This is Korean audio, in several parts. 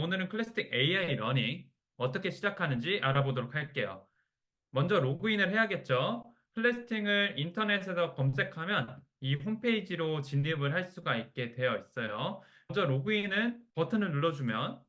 오늘은 클래스틱 AI 러닝 어떻게 시작하는지 알아보도록 할게요. 먼저 로그인을 해야겠죠. 클래스팅을 인터넷에서 검색하면 이 홈페이지로 진입을 할 수가 있게 되어 있어요. 먼저 로그인은 버튼을 눌러주면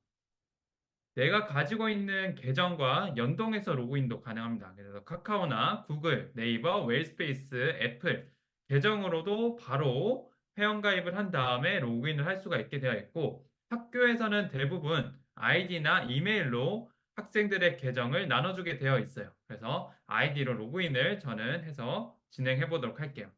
내가 가지고 있는 계정과 연동해서 로그인도 가능합니다. 그래서 카카오나 구글, 네이버, 웨일스페이스, 애플 계정으로도 바로 회원가입을 한 다음에 로그인을 할 수가 있게 되어 있고 학교에서는 대부분 아이디나 이메일로 학생들의 계정을 나눠주게 되어 있어요. 그래서 아이디로 로그인을 저는 해서 진행해 보도록 할게요.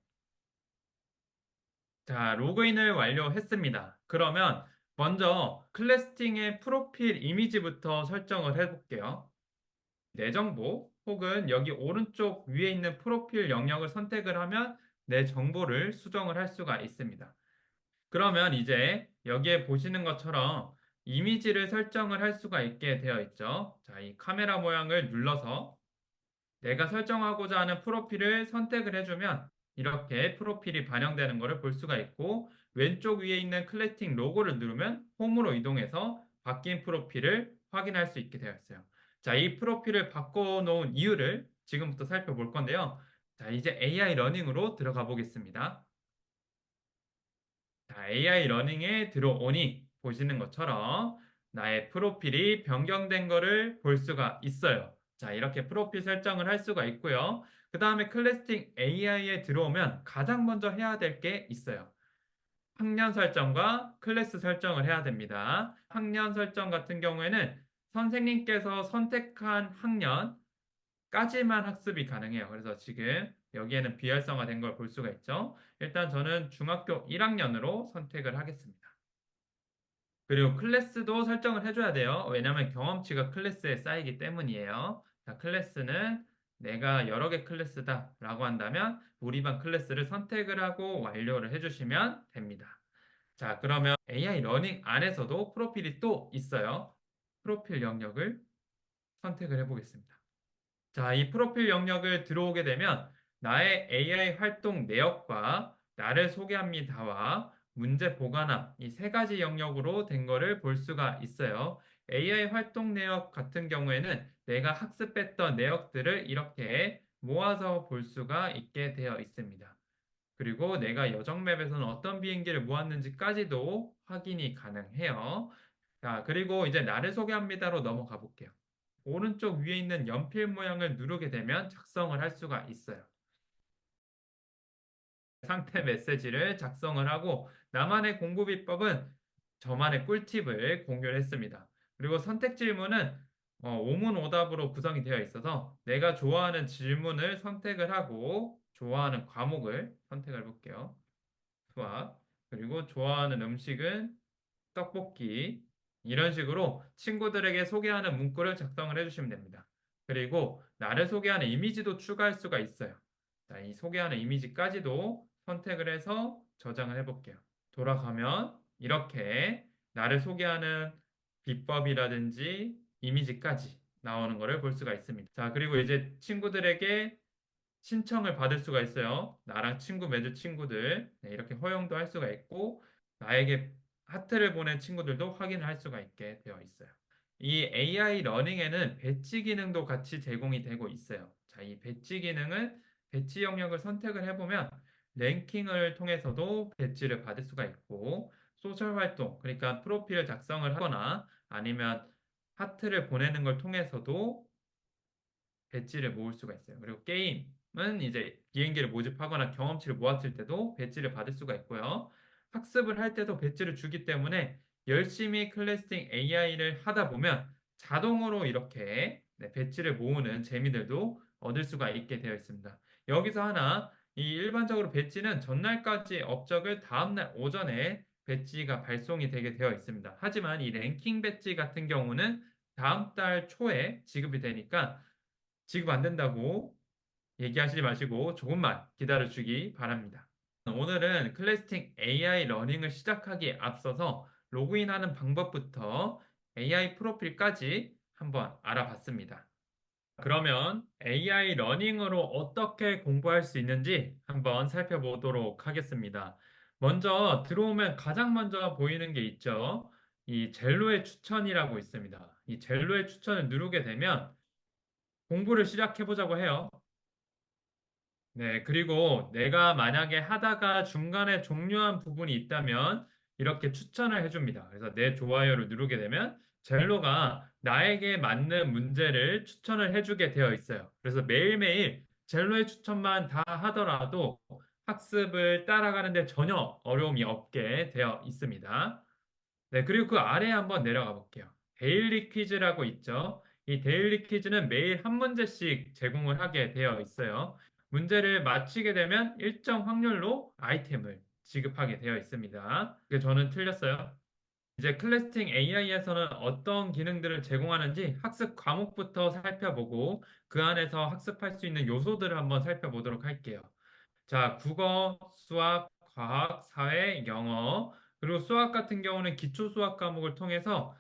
자, 로그인을 완료했습니다. 그러면 먼저 클래스팅의 프로필 이미지부터 설정을 해볼게요. 내 정보 혹은 여기 오른쪽 위에 있는 프로필 영역을 선택을 하면 내 정보를 수정을 할 수가 있습니다. 그러면 이제 여기에 보시는 것처럼 이미지를 설정을 할 수가 있게 되어 있죠. 자, 이 카메라 모양을 눌러서 내가 설정하고자 하는 프로필을 선택을 해주면 이렇게 프로필이 반영되는 것을 볼 수가 있고 왼쪽 위에 있는 클래스팅 로고를 누르면 홈으로 이동해서 바뀐 프로필을 확인할 수 있게 되어 있어요. 자, 이 프로필을 바꿔놓은 이유를 지금부터 살펴볼 건데요. 자, 이제 AI 러닝으로 들어가 보겠습니다. 자, AI 러닝에 들어오니 보시는 것처럼 나의 프로필이 변경된 거를 볼 수가 있어요. 자, 이렇게 프로필 설정을 할 수가 있고요. 그 다음에 클래스팅 AI에 들어오면 가장 먼저 해야 될 게 있어요. 학년 설정과 클래스 설정을 해야 됩니다. 학년 설정 같은 경우에는 선생님께서 선택한 학년까지만 학습이 가능해요. 그래서 지금 여기에는 비활성화된 걸 볼 수가 있죠. 일단 저는 중학교 1학년으로 선택을 하겠습니다. 그리고 클래스도 설정을 해줘야 돼요. 왜냐하면 경험치가 클래스에 쌓이기 때문이에요. 자, 클래스는 내가 여러 개 클래스다 라고 한다면 우리 반 클래스를 선택을 하고 완료를 해주시면 됩니다. 자, 그러면 AI 러닝 안에서도 프로필이 또 있어요. 프로필 영역을 선택을 해보겠습니다. 자, 이 프로필 영역을 들어오게 되면 나의 AI 활동 내역과 나를 소개합니다와 문제 보관함 이 세 가지 영역으로 된 거를 볼 수가 있어요. AI 활동 내역 같은 경우에는 내가 학습했던 내역들을 이렇게 모아서 볼 수가 있게 되어 있습니다. 그리고 내가 여정맵에서는 어떤 비행기를 모았는지까지도 확인이 가능해요. 자, 그리고 이제 나를 소개합니다로 넘어가 볼게요. 오른쪽 위에 있는 연필 모양을 누르게 되면 작성을 할 수가 있어요. 상태 메시지를 작성을 하고 나만의 공부 비법은 저만의 꿀팁을 공유를 했습니다. 그리고 선택 질문은 오문오답으로 구성이 되어 있어서 내가 좋아하는 질문을 선택을 하고 좋아하는 과목을 선택을 해볼게요. 수학. 그리고 좋아하는 음식은 떡볶이. 이런 식으로 친구들에게 소개하는 문구를 작성을 해주시면 됩니다. 그리고 나를 소개하는 이미지도 추가할 수가 있어요. 자, 이 소개하는 이미지까지도 선택을 해서 저장을 해볼게요. 돌아가면 이렇게 나를 소개하는 비법이라든지 이미지까지 나오는 것을 볼 수가 있습니다. 자, 그리고 이제 친구들에게 신청을 받을 수가 있어요. 나랑 친구 맺을 친구들 네, 이렇게 허용도 할 수가 있고 나에게 하트를 보낸 친구들도 확인을 할 수가 있게 되어 있어요. 이 AI 러닝에는 배지 기능도 같이 제공이 되고 있어요. 자, 이 배지 기능은 배지 영역을 선택을 해보면 랭킹을 통해서도 배지를 받을 수가 있고 소셜 활동, 그러니까 프로필을 작성을 하거나 아니면 하트를 보내는 걸 통해서도 배지를 모을 수가 있어요. 그리고 게임은 이제 비행기를 모집하거나 경험치를 모았을 때도 배지를 받을 수가 있고요. 학습을 할 때도 배지를 주기 때문에 열심히 클래스팅 AI를 하다 보면 자동으로 이렇게 네, 배지를 모으는 재미들도 얻을 수가 있게 되어 있습니다. 여기서 하나, 이 일반적으로 배지는 전날까지 업적을 다음날 오전에 배지가 발송이 되게 되어 있습니다. 하지만 이 랭킹 배지 같은 경우는 다음 달 초에 지급이 되니까 지급 안 된다고 얘기하시지 마시고 조금만 기다려 주기 바랍니다. 오늘은 클래스팅 AI 러닝을 시작하기에 앞서서 로그인하는 방법부터 AI 프로필까지 한번 알아봤습니다. 그러면 AI 러닝으로 어떻게 공부할 수 있는지 한번 살펴보도록 하겠습니다. 먼저 들어오면 가장 먼저 보이는 게 있죠. 이 젤로의 추천이라고 있습니다. 이 젤로의 추천을 누르게 되면 공부를 시작해 보자고 해요. 네, 그리고 내가 만약에 하다가 중간에 종료한 부분이 있다면 이렇게 추천을 해줍니다. 그래서 내 좋아요를 누르게 되면 젤로가 나에게 맞는 문제를 추천을 해주게 되어 있어요. 그래서 매일매일 젤로의 추천만 다 하더라도 학습을 따라가는데 전혀 어려움이 없게 되어 있습니다. 네, 그리고 그 아래에 한번 내려가 볼게요. 데일리 퀴즈라고 있죠. 이 데일리 퀴즈는 매일 한 문제씩 제공을 하게 되어 있어요. 문제를 맞히게 되면 일정 확률로 아이템을 지급하게 되어 있습니다. 그게 저는 틀렸어요. 이제 클래스팅 AI에서는 어떤 기능들을 제공하는지 학습 과목부터 살펴보고 그 안에서 학습할 수 있는 요소들을 한번 살펴보도록 할게요. 자, 국어, 수학, 과학, 사회, 영어, 그리고 수학 같은 경우는 기초 수학 과목을 통해서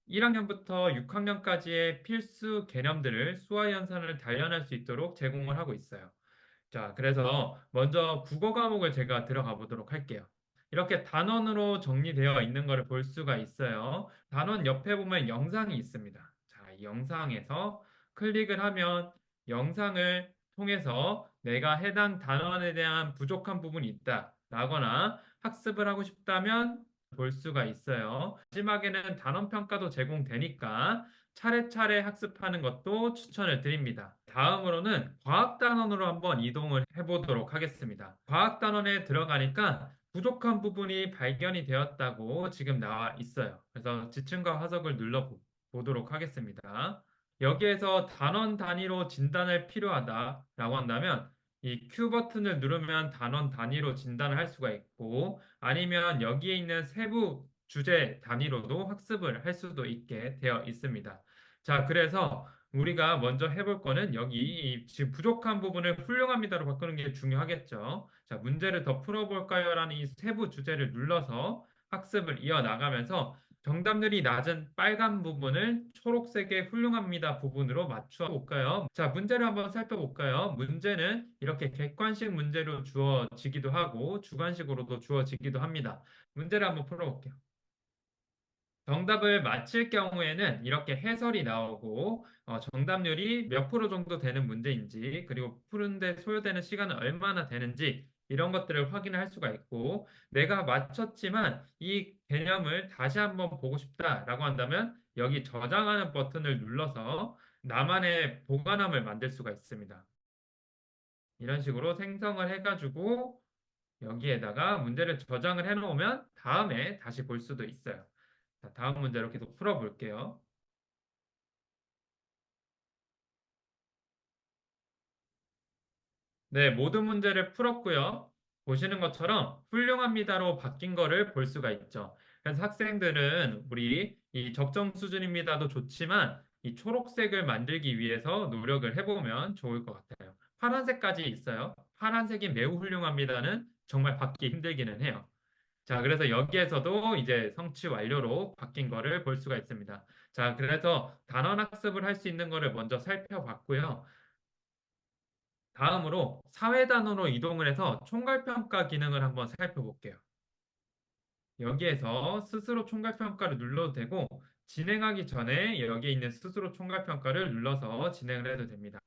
1학년부터 6학년까지의 필수 개념들을 수화 연산을 단련할 수 있도록 제공을 하고 있어요. 자, 그래서 먼저 국어 과목을 제가 들어가 보도록 할게요. 이렇게 단원으로 정리되어 있는 것을 볼 수가 있어요. 단원 옆에 보면 영상이 있습니다. 자, 이 영상에서 클릭을 하면 영상을 통해서 내가 해당 단원에 대한 부족한 부분이 있다. 라거나 학습을 하고 싶다면 볼 수가 있어요. 마지막에는 단원 평가도 제공되니까 차례차례 학습하는 것도 추천을 드립니다. 다음으로는 과학단원으로 한번 이동을 해보도록 하겠습니다. 과학단원에 들어가니까 부족한 부분이 발견이 되었다고 지금 나와 있어요. 그래서 지층과 화석을 눌러보도록 하겠습니다. 여기에서 단원 단위로 진단을 필요하다라고 한다면 이 Q 버튼을 누르면 단원 단위로 진단을 할 수가 있고 아니면 여기에 있는 세부 주제 단위로도 학습을 할 수도 있게 되어 있습니다. 자, 그래서 우리가 먼저 해볼 거는 여기 이 지금 부족한 부분을 훌륭합니다로 바꾸는 게 중요하겠죠. 자, 문제를 더 풀어볼까요? 라는 이 세부 주제를 눌러서 학습을 이어나가면서 정답률이 낮은 빨간 부분을 초록색의 훌륭합니다 부분으로 맞춰 볼까요? 자, 문제를 한번 살펴볼까요? 문제는 이렇게 객관식 문제로 주어지기도 하고 주관식으로도 주어지기도 합니다. 문제를 한번 풀어볼게요. 정답을 맞힐 경우에는 이렇게 해설이 나오고 정답률이 몇 프로 정도 되는 문제인지 그리고 푸는데 소요되는 시간은 얼마나 되는지 이런 것들을 확인할 수가 있고 내가 맞췄지만 이 개념을 다시 한번 보고 싶다라고 한다면 여기 저장하는 버튼을 눌러서 나만의 보관함을 만들 수가 있습니다. 이런 식으로 생성을 해가지고 여기에다가 문제를 저장을 해놓으면 다음에 다시 볼 수도 있어요. 자, 다음 문제로 계속 풀어볼게요. 네, 모든 문제를 풀었고요. 보시는 것처럼 훌륭합니다로 바뀐 거를 볼 수가 있죠. 그래서 학생들은 우리 이 적정 수준입니다도 좋지만 이 초록색을 만들기 위해서 노력을 해보면 좋을 것 같아요. 파란색까지 있어요. 파란색이 매우 훌륭합니다는 정말 받기 힘들기는 해요. 자, 그래서 여기에서도 이제 성취 완료로 바뀐 거를 볼 수가 있습니다. 자, 그래서 단원 학습을 할 수 있는 거를 먼저 살펴봤고요. 다음으로 사회 단원으로 이동을 해서 총괄평가 기능을 한번 살펴볼게요. 여기에서 스스로 총괄평가를 눌러도 되고 진행하기 전에 여기에 있는 스스로 총괄평가를 눌러서 진행을 해도 됩니다.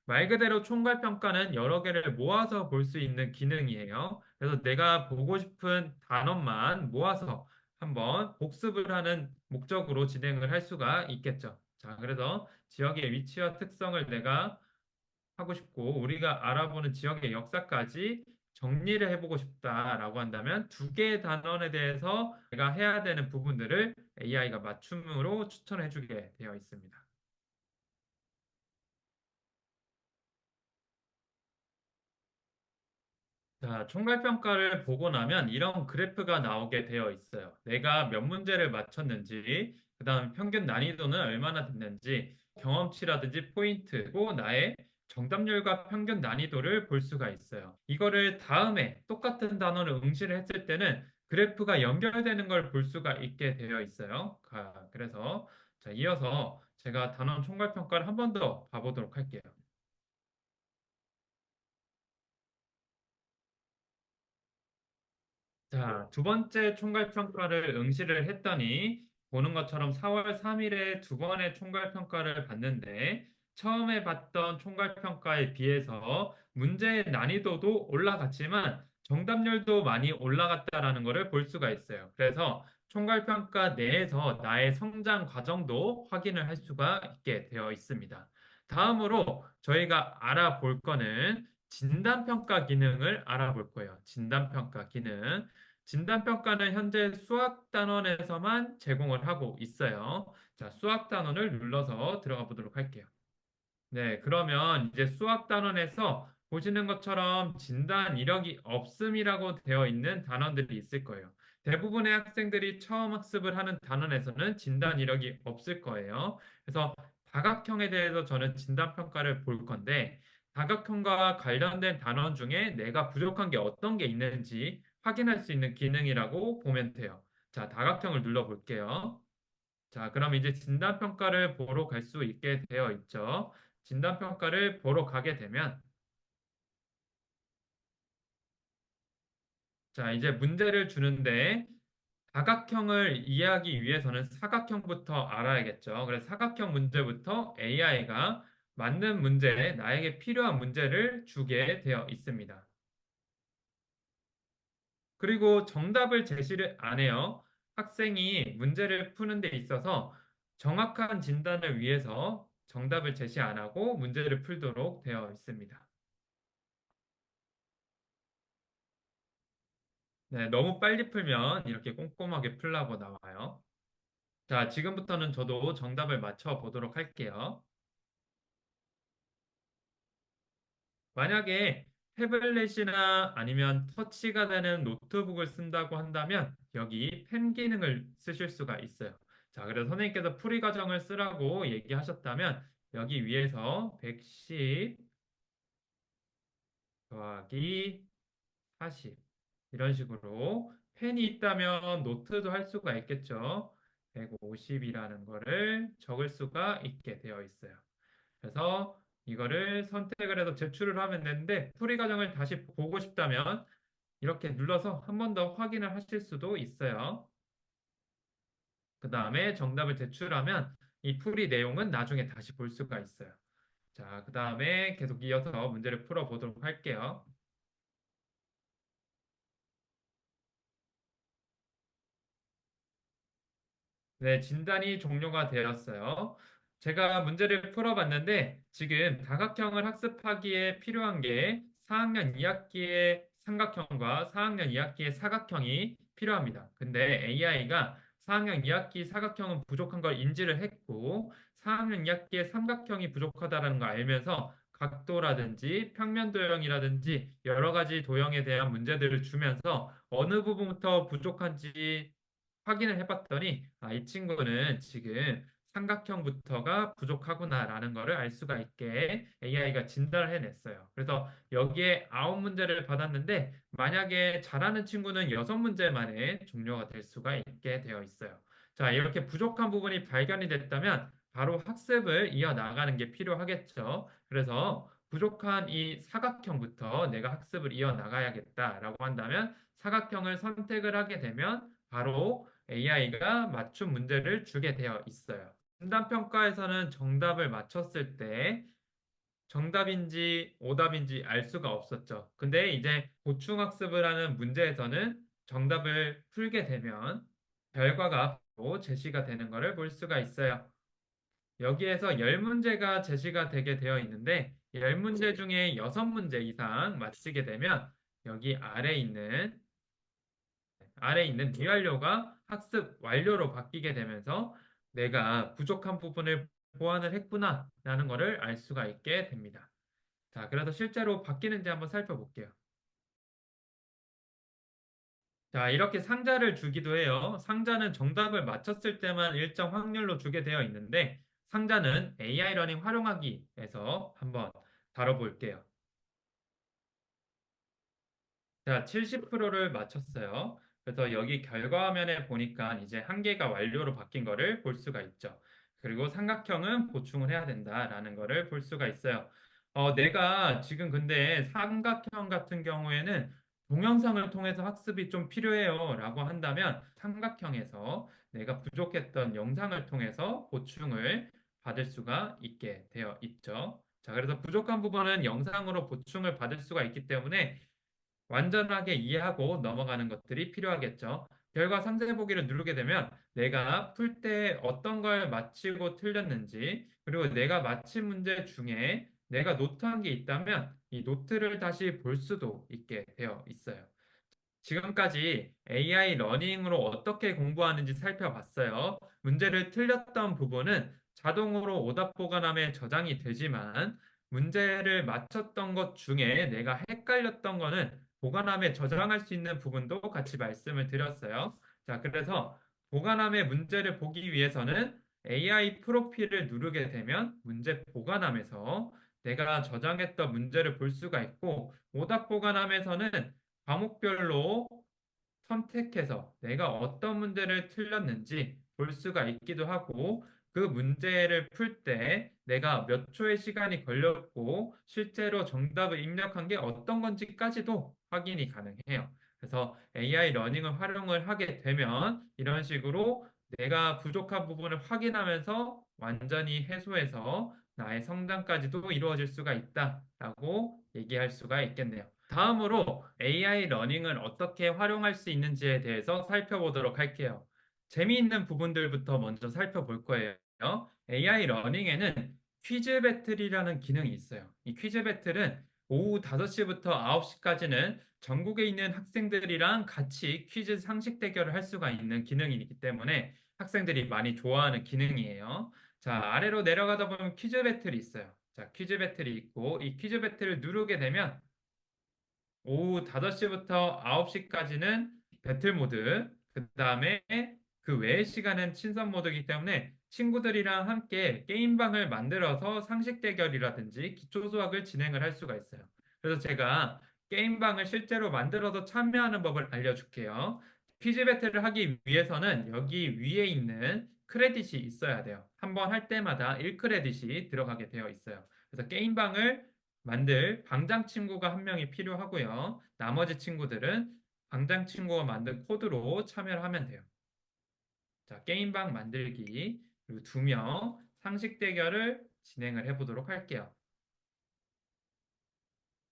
말 그대로 총괄평가는 여러 개를 모아서 볼 수 있는 기능이에요. 그래서 내가 보고 싶은 단원만 모아서 한번 복습을 하는 목적으로 진행을 할 수가 있겠죠. 자, 그래서 지역의 위치와 특성을 내가 하고 싶고 우리가 알아보는 지역의 역사까지 정리를 해보고 싶다라고 한다면 두 개의 단원에 대해서 내가 해야 되는 부분들을 AI가 맞춤으로 추천해주게 되어 있습니다. 자, 총괄평가를 보고 나면 이런 그래프가 나오게 되어 있어요. 내가 몇 문제를 맞췄는지, 그 다음 평균 난이도는 얼마나 됐는지, 경험치라든지 포인트고 나의 정답률과 평균 난이도를 볼 수가 있어요. 이거를 다음에 똑같은 단어를 응시를 했을 때는 그래프가 연결되는 걸 볼 수가 있게 되어 있어요. 그래서 자, 이어서 제가 단원 총괄평가를 한 번 더 봐보도록 할게요. 자, 두 번째 총괄평가를 응시를 했더니 보는 것처럼 4월 3일에 두 번의 총괄 평가를 봤는데 처음에 봤던 총괄 평가에 비해서 문제의 난이도도 올라갔지만 정답률도 많이 올라갔다라는 것을 볼 수가 있어요. 그래서 총괄 평가 내에서 나의 성장 과정도 확인을 할 수가 있게 되어 있습니다. 다음으로 저희가 알아볼 거는 진단평가 기능을 알아볼 거예요. 진단평가 기능. 진단평가는 현재 수학 단원에서만 제공을 하고 있어요. 자, 수학 단원을 눌러서 들어가 보도록 할게요. 네, 그러면 이제 수학 단원에서 보시는 것처럼 진단 이력이 없음이라고 되어 있는 단원들이 있을 거예요. 대부분의 학생들이 처음 학습을 하는 단원에서는 진단 이력이 없을 거예요. 그래서 다각형에 대해서 저는 진단 평가를 볼 건데, 다각형과 관련된 단원 중에 내가 부족한 게 어떤 게 있는지 확인할 수 있는 기능이라고 보면 돼요. 자, 다각형을 눌러볼게요. 자, 그럼 이제 진단평가를 보러 갈 수 있게 되어 있죠. 진단평가를 보러 가게 되면, 자, 이제 문제를 주는데, 다각형을 이해하기 위해서는 사각형부터 알아야겠죠. 그래서 사각형 문제부터 AI가 맞는 문제, 나에게 필요한 문제를 주게 되어 있습니다. 그리고 정답을 제시를 안 해요. 학생이 문제를 푸는 데 있어서 정확한 진단을 위해서 정답을 제시 안 하고 문제를 풀도록 되어 있습니다. 네, 너무 빨리 풀면 이렇게 꼼꼼하게 풀라고 나와요. 자, 지금부터는 저도 정답을 맞춰 보도록 할게요. 만약에 태블릿이나 아니면 터치가 되는 노트북을 쓴다고 한다면 여기 펜 기능을 쓰실 수가 있어요. 자, 그래서 선생님께서 풀이 과정을 쓰라고 얘기하셨다면 여기 위에서 110 더하기 40 이런 식으로 펜이 있다면 노트도 할 수가 있겠죠. 150이라는 거를 적을 수가 있게 되어 있어요. 그래서 이거를 선택을 해서 제출을 하면 되는데 풀이 과정을 다시 보고 싶다면 이렇게 눌러서 한 번 더 확인을 하실 수도 있어요. 그 다음에 정답을 제출하면 이 풀이 내용은 나중에 다시 볼 수가 있어요. 자, 그 다음에 계속 이어서 문제를 풀어보도록 할게요. 네, 진단이 종료가 되었어요. 제가 문제를 풀어봤는데 지금 다각형을 학습하기에 필요한 게 4학년 2학기의 삼각형과 4학년 2학기의 사각형이 필요합니다. 근데 AI가 4학년 2학기 사각형은 부족한 걸 인지를 했고 4학년 2학기의 삼각형이 부족하다는 걸 알면서 각도라든지 평면 도형이라든지 여러 가지 도형에 대한 문제들을 주면서 어느 부분부터 부족한지 확인을 해봤더니 이 친구는 지금 삼각형부터가 부족하구나라는 것을 알 수가 있게 AI가 진단을 해냈어요. 그래서 여기에 9문제를 받았는데 만약에 잘하는 친구는 6문제 만에 종료가 될 수가 있게 되어 있어요. 자, 이렇게 부족한 부분이 발견이 됐다면 바로 학습을 이어나가는 게 필요하겠죠. 그래서 부족한 이 사각형부터 내가 학습을 이어나가야겠다라고 한다면 사각형을 선택을 하게 되면 바로 AI가 맞춤 문제를 주게 되어 있어요. 진단평가에서는 정답을 맞췄을 때 정답인지 오답인지 알 수가 없었죠. 근데 이제 보충학습을 하는 문제에서는 정답을 풀게 되면 결과가 바로 제시가 되는 것을 볼 수가 있어요. 여기에서 10문제가 제시가 되게 되어 있는데 10문제 중에 6문제 이상 맞히게 되면 여기 아래 있는 미완료가 학습 완료로 바뀌게 되면서 내가 부족한 부분을 보완을 했구나라는 것을 알 수가 있게 됩니다. 자, 그래서 실제로 바뀌는지 한번 살펴볼게요. 자, 이렇게 상자를 주기도 해요. 상자는 정답을 맞췄을 때만 일정 확률로 주게 되어 있는데 상자는 AI 러닝 활용하기에서 한번 다뤄볼게요. 자, 70%를 맞췄어요. 그래서 여기 결과 화면에 보니까 이제 한 개가 완료로 바뀐 거를 볼 수가 있죠. 그리고 삼각형은 보충을 해야 된다라는 거를 볼 수가 있어요. 내가 지금 근데 삼각형 같은 경우에는 동영상을 통해서 학습이 좀 필요해요 라고 한다면 삼각형에서 내가 부족했던 영상을 통해서 보충을 받을 수가 있게 되어 있죠. 자, 그래서 부족한 부분은 영상으로 보충을 받을 수가 있기 때문에 완전하게 이해하고 넘어가는 것들이 필요하겠죠. 결과 상세 보기를 누르게 되면 내가 풀 때 어떤 걸 맞히고 틀렸는지, 그리고 내가 맞힌 문제 중에 내가 노트한 게 있다면 이 노트를 다시 볼 수도 있게 되어 있어요. 지금까지 AI 러닝으로 어떻게 공부하는지 살펴봤어요. 문제를 틀렸던 부분은 자동으로 오답 보관함에 저장이 되지만 문제를 맞췄던 것 중에 내가 헷갈렸던 거는 보관함에 저장할 수 있는 부분도 같이 말씀을 드렸어요. 자, 그래서 보관함의 문제를 보기 위해서는 AI 프로필을 누르게 되면 문제 보관함에서 내가 저장했던 문제를 볼 수가 있고 오답 보관함에서는 과목별로 선택해서 내가 어떤 문제를 틀렸는지 볼 수가 있기도 하고 그 문제를 풀 때 내가 몇 초의 시간이 걸렸고 실제로 정답을 입력한 게 어떤 건지까지도 확인이 가능해요. 그래서 AI 러닝을 활용을 하게 되면 이런 식으로 내가 부족한 부분을 확인하면서 완전히 해소해서 나의 성장까지도 이루어질 수가 있다라고 얘기할 수가 있겠네요. 다음으로 AI 러닝을 어떻게 활용할 수 있는지에 대해서 살펴보도록 할게요. 재미있는 부분들부터 먼저 살펴볼 거예요. AI 러닝에는 퀴즈 배틀이라는 기능이 있어요. 이 퀴즈 배틀은 오후 5시부터 9시까지는 전국에 있는 학생들이랑 같이 퀴즈 상식 대결을 할 수가 있는 기능이기 때문에 학생들이 많이 좋아하는 기능이에요. 자, 아래로 내려가다 보면 퀴즈 배틀이 있어요. 자, 퀴즈 배틀이 있고 이 퀴즈 배틀을 누르게 되면 오후 5시부터 9시까지는 배틀 모드, 그 다음에 그 외의 시간은 친선 모드이기 때문에 친구들이랑 함께 게임방을 만들어서 상식 대결이라든지 기초 수학을 진행을 할 수가 있어요. 그래서 제가 게임방을 실제로 만들어서 참여하는 법을 알려줄게요. 퀴즈 배틀을 하기 위해서는 여기 위에 있는 크레딧이 있어야 돼요. 한 번 할 때마다 1크레딧이 들어가게 되어 있어요. 그래서 게임방을 만들 방장 친구가 한 명이 필요하고요. 나머지 친구들은 방장 친구가 만든 코드로 참여를 하면 돼요. 자, 게임방 만들기 그리고 2명 상식 대결을 진행을 해보도록 할게요.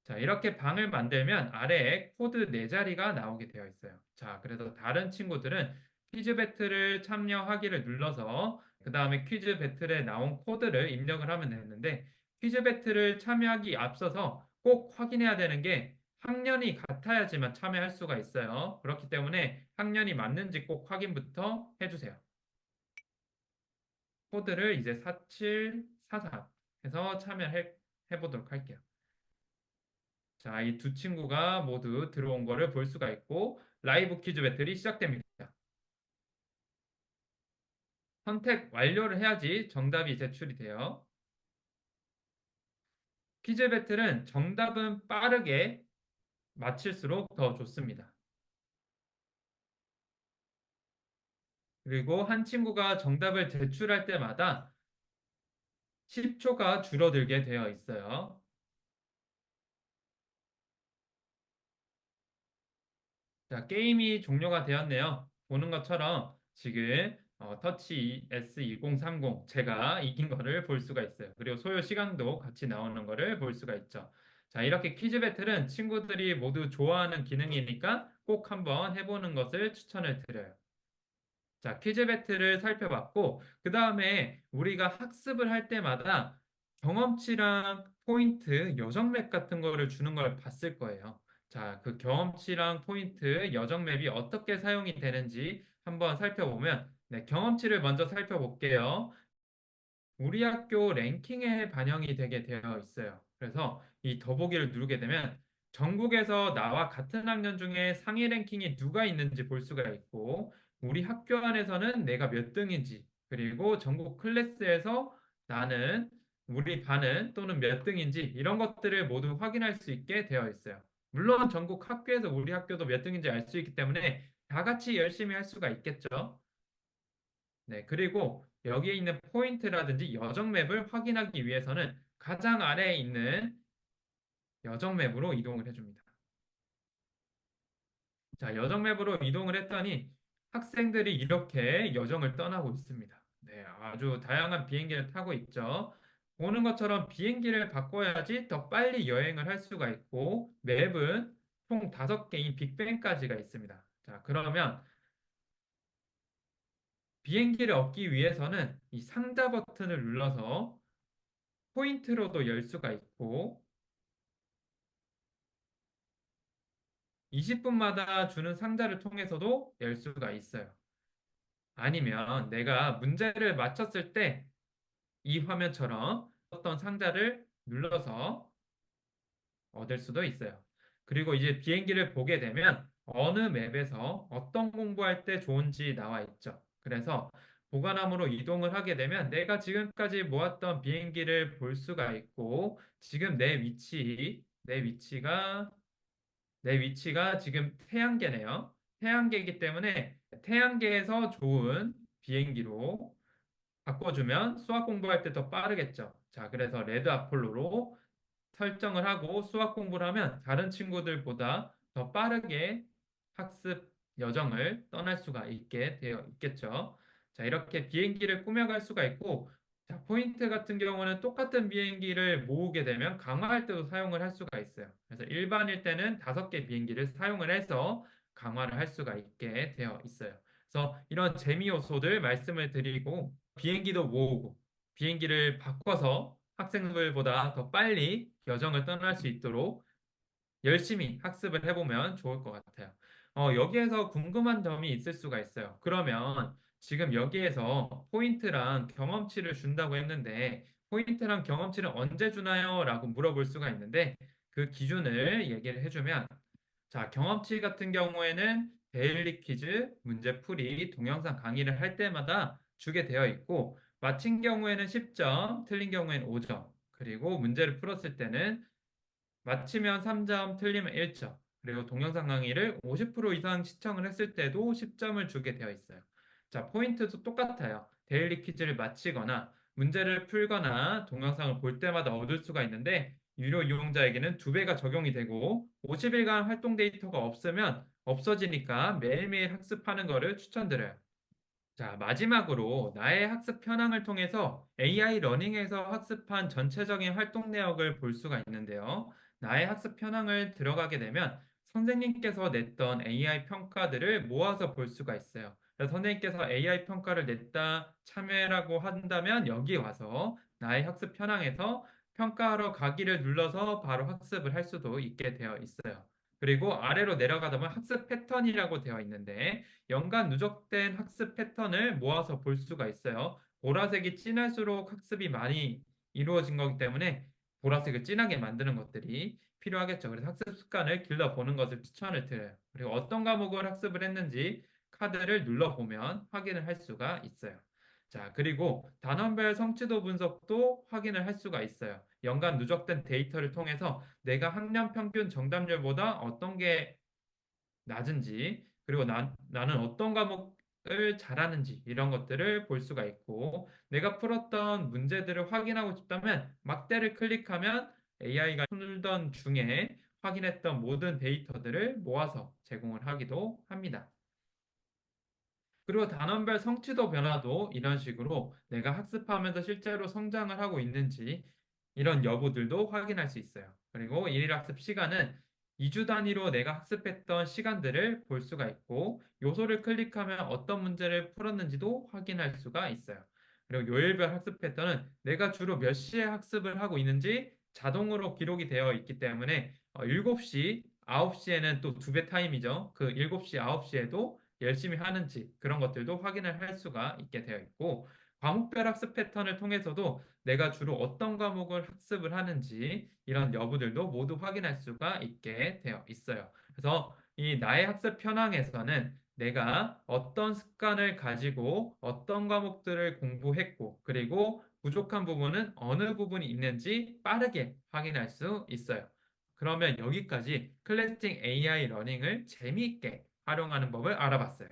자, 이렇게 방을 만들면 아래에 코드 4자리가 나오게 되어 있어요. 자, 그래서 다른 친구들은 퀴즈 배틀을 참여하기를 눌러서 그 다음에 퀴즈 배틀에 나온 코드를 입력을 하면 되는데 퀴즈 배틀을 참여하기 앞서서 꼭 확인해야 되는 게 학년이 같아야지만 참여할 수가 있어요. 그렇기 때문에 학년이 맞는지 꼭 확인부터 해주세요. 코드를 이제 4744 해서 참여해 보도록 할게요. 자, 이 두 친구가 모두 들어온 거를 볼 수가 있고 라이브 퀴즈 배틀이 시작됩니다. 선택 완료를 해야지 정답이 제출이 돼요. 퀴즈 배틀은 정답은 빠르게 맞힐수록 더 좋습니다. 그리고 한 친구가 정답을 제출할 때마다 10초가 줄어들게 되어 있어요. 자, 게임이 종료가 되었네요. 보는 것처럼 지금 터치 S2030 제가 이긴 거를 볼 수가 있어요. 그리고 소요 시간도 같이 나오는 거를 볼 수가 있죠. 자, 이렇게 퀴즈 배틀은 친구들이 모두 좋아하는 기능이니까 꼭 한번 해보는 것을 추천을 드려요. 자, 퀴즈 배틀을 살펴봤고, 그 다음에 우리가 학습을 할 때마다 경험치랑 포인트, 여정 맵 같은 거를 주는 걸 봤을 거예요. 자, 그 경험치랑 포인트, 여정 맵이 어떻게 사용이 되는지 한번 살펴보면, 네, 경험치를 먼저 살펴볼게요. 우리 학교 랭킹에 반영이 되게 되어 있어요. 그래서 이 더보기를 누르게 되면 전국에서 나와 같은 학년 중에 상위 랭킹이 누가 있는지 볼 수가 있고 우리 학교 안에서는 내가 몇 등인지 그리고 전국 클래스에서 나는 우리 반은 또는 몇 등인지 이런 것들을 모두 확인할 수 있게 되어 있어요. 물론 전국 학교에서 우리 학교도 몇 등인지 알 수 있기 때문에 다 같이 열심히 할 수가 있겠죠. 네, 그리고 여기에 있는 포인트라든지 여정 맵을 확인하기 위해서는 가장 아래에 있는 여정 맵으로 이동을 해줍니다. 자, 여정 맵으로 이동을 했더니 학생들이 이렇게 여정을 떠나고 있습니다. 네, 아주 다양한 비행기를 타고 있죠. 보는 것처럼 비행기를 바꿔야지 더 빨리 여행을 할 수가 있고, 맵은 총 5개인 빅뱅까지가 있습니다. 자, 그러면 비행기를 얻기 위해서는 이 상자 버튼을 눌러서 포인트로도 열 수가 있고, 20분마다 주는 상자를 통해서도 열 수가 있어요. 아니면 내가 문제를 맞췄을 때 이 화면처럼 어떤 상자를 눌러서 얻을 수도 있어요. 그리고 이제 비행기를 보게 되면 어느 맵에서 어떤 공부할 때 좋은지 나와 있죠. 그래서 보관함으로 이동을 하게 되면 내가 지금까지 모았던 비행기를 볼 수가 있고 지금 내 위치가 지금 태양계네요. 태양계이기 때문에 태양계에서 좋은 비행기로 바꿔주면 수학 공부할 때 더 빠르겠죠. 자, 그래서 레드 아폴로로 설정을 하고 수학 공부를 하면 다른 친구들보다 더 빠르게 학습 여정을 떠날 수가 있게 되어 있겠죠. 자, 이렇게 비행기를 꾸며갈 수가 있고, 자, 포인트 같은 경우는 똑같은 비행기를 모으게 되면 강화할 때도 사용을 할 수가 있어요. 그래서 일반일 때는 5개 비행기를 사용을 해서 강화를 할 수가 있게 되어 있어요. 그래서 이런 재미 요소들 말씀을 드리고, 비행기도 모으고, 비행기를 바꿔서 학생들보다 더 빨리 여정을 떠날 수 있도록 열심히 학습을 해보면 좋을 것 같아요. 여기에서 궁금한 점이 있을 수가 있어요. 그러면 지금 여기에서 포인트랑 경험치를 준다고 했는데, 포인트랑 경험치를 언제 주나요? 라고 물어볼 수가 있는데, 그 기준을 얘기를 해주면, 자, 경험치 같은 경우에는 데일리 퀴즈, 문제풀이, 동영상 강의를 할 때마다 주게 되어 있고, 맞힌 경우에는 10점, 틀린 경우에는 5점, 그리고 문제를 풀었을 때는 맞히면 3점, 틀리면 1점, 그리고 동영상 강의를 50% 이상 시청을 했을 때도 10점을 주게 되어 있어요. 자, 포인트도 똑같아요. 데일리 퀴즈를 마치거나 문제를 풀거나 동영상을 볼 때마다 얻을 수가 있는데 유료 이용자에게는 2배가 적용이 되고 50일간 활동 데이터가 없으면 없어지니까 매일매일 학습하는 거를 추천드려요. 자, 마지막으로 나의 학습 현황을 통해서 AI 러닝에서 학습한 전체적인 활동 내역을 볼 수가 있는데요. 나의 학습 현황을 들어가게 되면 선생님께서 냈던 AI 평가들을 모아서 볼 수가 있어요. 그래서 선생님께서 AI 평가를 냈다, 참여라고 한다면 여기 와서 나의 학습 현황에서 평가하러 가기를 눌러서 바로 학습을 할 수도 있게 되어 있어요. 그리고 아래로 내려가다 보면 학습 패턴이라고 되어 있는데 연간 누적된 학습 패턴을 모아서 볼 수가 있어요. 보라색이 진할수록 학습이 많이 이루어진 거기 때문에 보라색을 진하게 만드는 것들이 필요하겠죠. 그래서 학습 습관을 길러보는 것을 추천을 드려요. 그리고 어떤 과목을 학습을 했는지 카드를 눌러보면 확인을 할 수가 있어요. 자, 그리고 단원별 성취도 분석도 확인을 할 수가 있어요. 연간 누적된 데이터를 통해서 내가 학년 평균 정답률보다 어떤 게 낮은지, 그리고 나는 어떤 과목을 잘하는지 이런 것들을 볼 수가 있고, 내가 풀었던 문제들을 확인하고 싶다면 막대를 클릭하면 AI가 풀던 중에 확인했던 모든 데이터들을 모아서 제공을 하기도 합니다. 그리고 단원별 성취도 변화도 이런 식으로 내가 학습하면서 실제로 성장을 하고 있는지 이런 여부들도 확인할 수 있어요. 그리고 일일 학습 시간은 2주 단위로 내가 학습했던 시간들을 볼 수가 있고 요소를 클릭하면 어떤 문제를 풀었는지도 확인할 수가 있어요. 그리고 요일별 학습 패턴은 내가 주로 몇 시에 학습을 하고 있는지 자동으로 기록이 되어 있기 때문에 7시, 9시에는 또 2배 타임이죠. 그 7시, 9시에도 열심히 하는지 그런 것들도 확인을 할 수가 있게 되어 있고 과목별 학습 패턴을 통해서도 내가 주로 어떤 과목을 학습을 하는지 이런 여부들도 모두 확인할 수가 있게 되어 있어요. 그래서 이 나의 학습 현황에서는 내가 어떤 습관을 가지고 어떤 과목들을 공부했고 그리고 부족한 부분은 어느 부분이 있는지 빠르게 확인할 수 있어요. 그러면 여기까지 클래스팅 AI 러닝을 재미있게 활용하는 법을 알아봤어요.